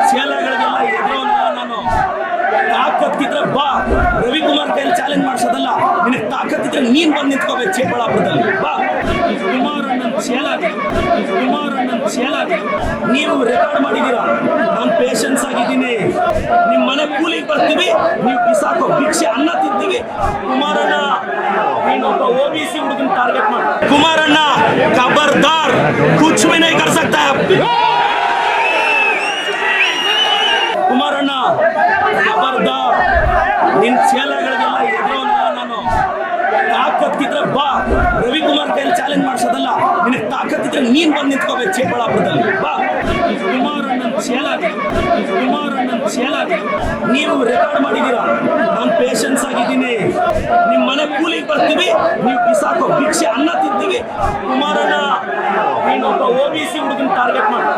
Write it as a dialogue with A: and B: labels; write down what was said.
A: ಚೇಲಗಳಿಗೆಲ್ಲ ಎದುರೋಲ್ಲ ನಾನು. ತಾಕತ್ತಿದ್ರೆ ಬಾ, ರವಿಕುಮಾರ್ ಕೈಯಲ್ಲಿ ಚಾಲೆಂಜ್ ಮಾಡಿಸೋದಲ್ಲ. ನಿನಗೆ ತಾಕತ್ತಿದ್ರೆ ನೀನ್ ಬಂದು ನಿಂತ್ಕೋಬೇಕು ಚಿಕ್ಕಬಳ್ಳಾಪುರದಲ್ಲಿ. ಬಾ, ಕುಮಾರಣ್ಣನ ಚೇಲಾಗಿ ನೀವು ರೆಕಾರ್ಡ್ ಮಾಡಿದ್ದೀರಾ. ನಾನು ಪೇಷನ್ಸ್ ಆಗಿದ್ದೀನಿ. ನಿಮ್ಮ ಮನೆ ಕೂಲಿಗೆ ಬರ್ತೀವಿ, ನೀವು ಬಿಸಾಕೋ ಭಿಕ್ಷೆ ಅನ್ನ ತಿಂತೀವಿ. ಕುಮಾರಣ್ಣ ನೀನೊಬ್ಬ OBC ಹುಡುಗನ ಟಾರ್ಗೆಟ್ ಮಾಡಿ. ಕುಮಾರಣ್ಣ ಖಬರ್ದಾರ್, ಕುಚ್ ಭಿ ನಹೀ ಕರ್ ಸಕ್ತಾ ಹೈ. ಕುಮಾರಣ್ಣ ಖಬರ್ದಾರ್, ನಿನ್ ಚೇಲಗಳಿಗೆಲ್ಲ ಎದುರೋಲ್ಲ ನಾನು. ತಾಕತ್ತಿದ್ರೆ ಬಾ, ರವಿಕುಮಾರ್ ಕೈಯಲ್ಲಿ ಚಾಲೆಂಜ್ ಮಾಡಿಸೋದಲ್ಲ. ನಿನಗೆ ತಾಕತ್ತಿದ್ರೆ ನೀನ್ ಬಂದು ನಿಂತ್ಕೋಬೇಕು ಚಿಕ್ಕಬಳ್ಳಾಪುರದಲ್ಲಿ. ಬಾ, ಕುಮಾರಣ್ಣನ ಚೇಲಾಗಿ ನೀವು ರೆಕಾರ್ಡ್ ಮಾಡಿದ್ದೀರಾ. ನಾನು ಪೇಷನ್ಸ್ ಆಗಿದ್ದೀನಿ. ನಿಮ್ಮ ಮನೆ ಕೂಲಿಗೆ ಬರ್ತೀವಿ, ನೀವು ಬಿಸಾಕೋ ಭಿಕ್ಷೆ ಅನ್ನ ತಿಂತೀವಿ. ಕುಮಾರಣ್ಣ ನೀನೊಬ್ಬ OBC ಹುಡುಗನ ಟಾರ್ಗೆಟ್ ಮಾಡಿ.